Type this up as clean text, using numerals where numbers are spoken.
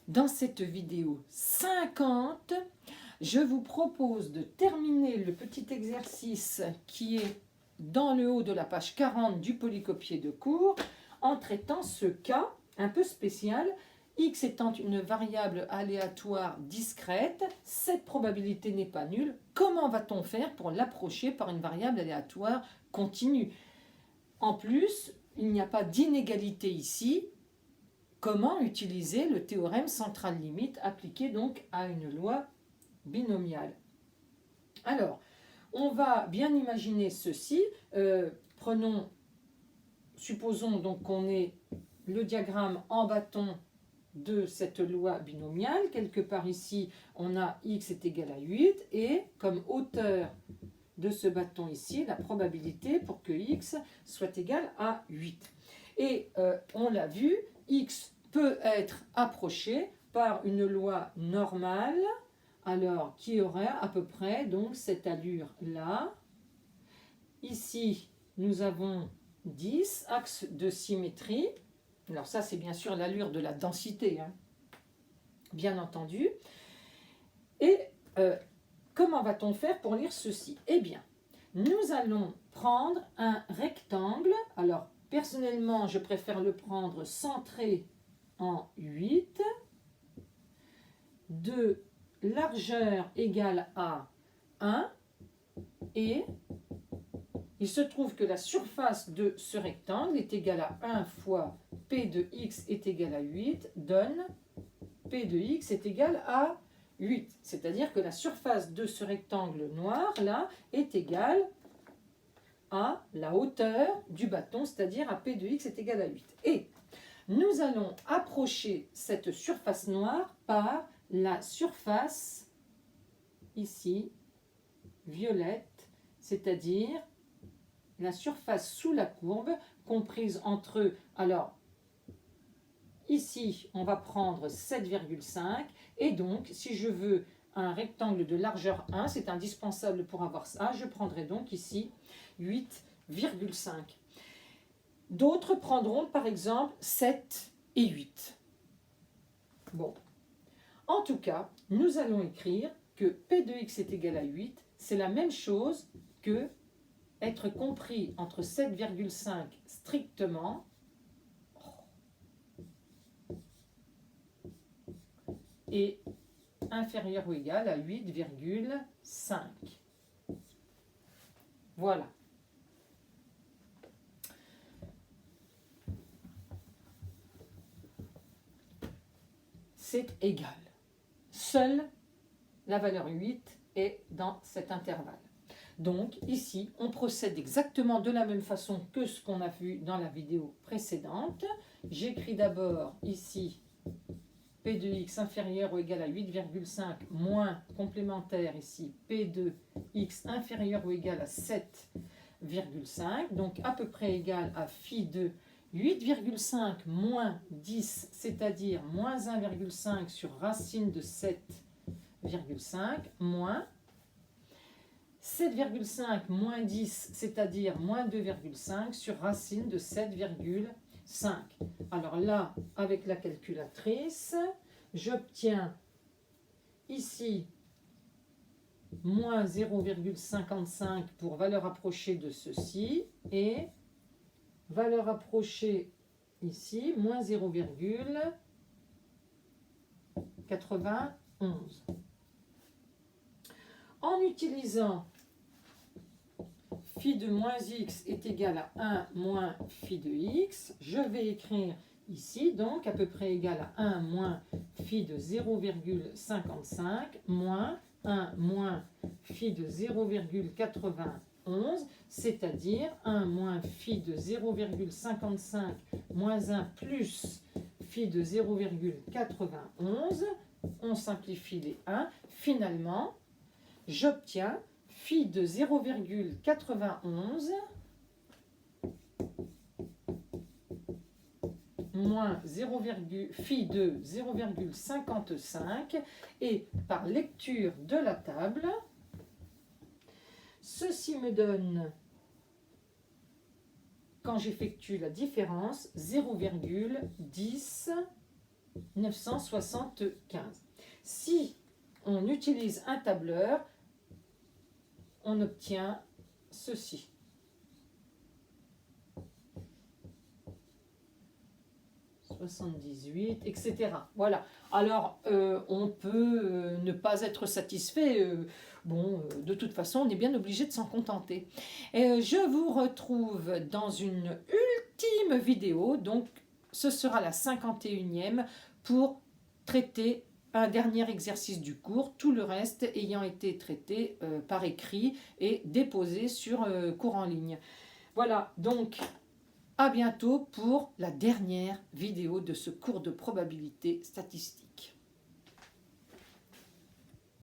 Dans cette vidéo 50, je vous propose de terminer le petit exercice qui est dans le haut de la page 40 du polycopier de cours en traitant ce cas un peu spécial, x étant une variable aléatoire discrète, cette probabilité n'est pas nulle. Comment va-t-on faire pour l'approcher par une variable aléatoire continue? En plus, il n'y a pas d'inégalité ici. Comment utiliser le théorème centrale limite appliqué donc à une loi binomiale? Alors, on va bien imaginer ceci. Supposons donc qu'on ait le diagramme en bâton de cette loi binomiale. Quelque part ici, on a x est égal à 8 et comme hauteur de ce bâton ici, la probabilité pour que x soit égal à 8. Et on l'a vu, x peut être approché par une loi normale, alors qui aurait à peu près donc cette allure là. Ici, nous avons 10, axe de symétrie. Alors ça, c'est bien sûr l'allure de la densité, hein, bien entendu. Et comment va-t-on faire pour lire ceci? Eh bien, nous allons prendre un rectangle. Alors, personnellement, je préfère le prendre centré en 8, de largeur égale à 1, et il se trouve que la surface de ce rectangle est égale à 1 fois P de x est égal à 8, donne P de x est égal à 8. C'est-à-dire que la surface de ce rectangle noir, là, est égale à la hauteur du bâton, c'est-à-dire à P de x est égal à 8. Et nous allons approcher cette surface noire par la surface, ici, violette, c'est-à-dire la surface sous la courbe, comprise entre, alors, ici, on va prendre 7,5, et donc, si je veux un rectangle de largeur 1, c'est indispensable pour avoir ça, je prendrai donc ici 8,5. D'autres prendront par exemple 7 et 8. Bon. En tout cas, nous allons écrire que P de x est égal à 8, c'est la même chose que être compris entre 7,5 strictement et inférieur ou égal à 8,5. Voilà. C'est égal. Seule la valeur 8 est dans cet intervalle. Donc ici, on procède exactement de la même façon que ce qu'on a vu dans la vidéo précédente. J'écris d'abord ici P de x inférieur ou égal à 8,5 moins complémentaire ici P de x inférieur ou égal à 7,5, donc à peu près égal à phi de 8,5 moins 10, c'est-à-dire moins 1,5 sur racine de 7,5 moins 7,5 moins 10, c'est-à-dire moins 2,5 sur racine de 7,5. Alors là, avec la calculatrice, j'obtiens ici moins 0,55 pour valeur approchée de ceci et valeur approchée ici, moins 0,91. En utilisant phi de moins x est égal à 1 moins phi de x, je vais écrire ici, donc à peu près égal à 1 moins phi de 0,55 moins 1 moins phi de 0,91, c'est-à-dire 1 moins phi de 0,55 moins 1 plus phi de 0,91. On simplifie les 1. Finalement, j'obtiens phi de 0,91 moins phi de 0,55 et par lecture de la table, ceci me donne, quand j'effectue la différence, 0,10 975. Si on utilise un tableur, on obtient ceci. Etc. Voilà. Alors, on peut ne pas être satisfait. De toute façon, on est bien obligé de s'en contenter. Je vous retrouve dans une ultime vidéo. Donc, ce sera la 51e pour traiter un dernier exercice du cours. Tout le reste ayant été traité par écrit et déposé sur cours en ligne. Voilà. Donc, à bientôt pour la dernière vidéo de ce cours de probabilité statistique.